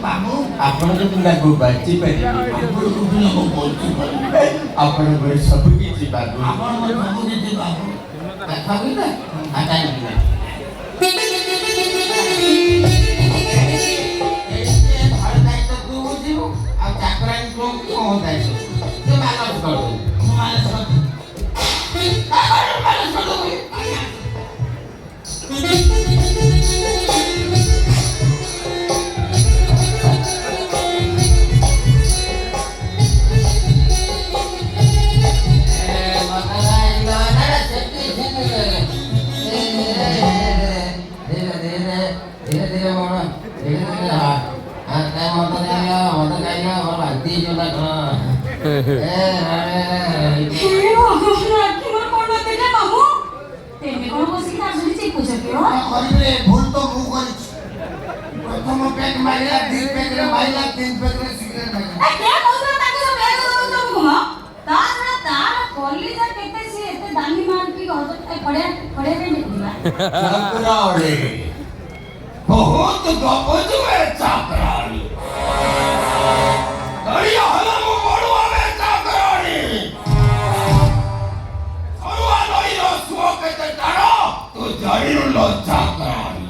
बाबू आपण तुमको बाची पारे आपण घर सब किछि बाबू आपण बाबू के बाबू कथा भी ना आता नहीं ऐसे भाड़ दायित्व तू बुझिबो आ चाकरानी को कोन दायित्व तू मालस कर मालस कर मालस कर दो भूल तो प्रथम पैक मारिला दिन पैक रे मारिला तीन पैक रे सिगरेट मारिला क्या कहू ताके सब बैग दो घुमा तार कॉलेज केते से एते दानी मान की पड़े पे निकला चाकरानी बहुत गपज में चाकरानी दरिया हलम बड़वा में चाकरानी अरुआ नई रसुओ के ते तारो तू जड़ी लो चाकरानी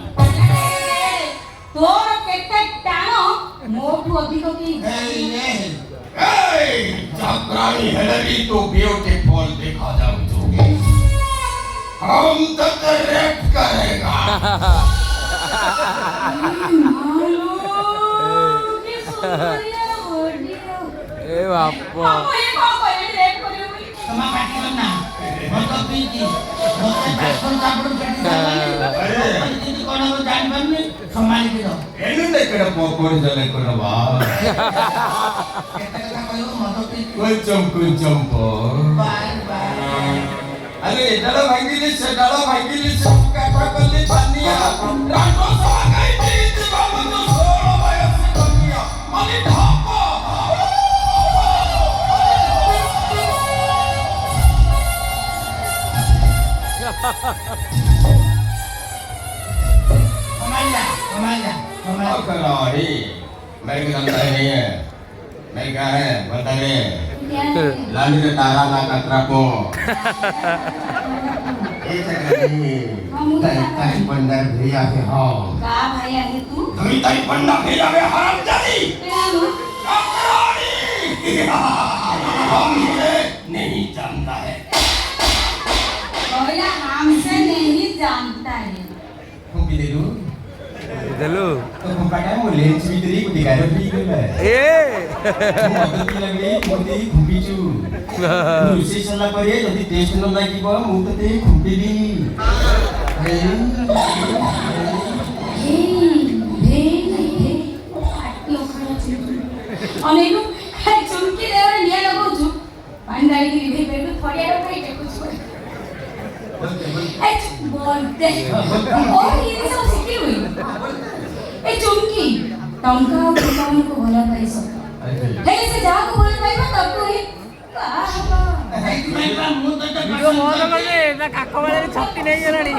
तोर केते टाणो मोठू अधिक की चाकरानी हेलरी तो ब्यूटीफुल देखा जाऊं जोगे हम तक रेप करेगा ए बापा क्षमा काटियो ना मत पीती मत पासन चापड़ कटी जाए दीदी कोन हो जान बननी संभाल के दो एनु देखड़ पोकोर जले कोनवा केते कथा कहियो मत पीती कुंचम पो बाय बाय अरे डालो भांगिली से काटा करली पानिया रातो सवाई दी बाबू तो सोलो वयस कमिया माली ढापा कमाइला करारी मेरे को जानता नहीं है मैं क्या है बता रे लाली रे तारा ना कतरा को ए चकरानी तारी बंदर भैया के हां का भाई आहे तू तुम तारी बंदर भैया में हराम जाती चकरानी हम ये नहीं जानता है बोला हमसे नहीं जानता है खूब दिलू दिलू तो kumpada mo lens vitri ko di karo bi ko ba mo to lagi modi khumpi chu nu se sala pare jodi taste no lagi ba mu to te khumpi di हे पाटी ओखरा छु अनेनु चमकी देवर निया लगौ छु पांडाई दी भे भे फड़िया रे टेकु छु बोल दे ओ ये सब सिखी हुई ए चुमकी टंका कौन को भला पाई सब हे से जा को बोल पाई तब तो ही मैं का मुंह तो वीडियो मोर करले ना काको वाले छत्ती नहीं गलानी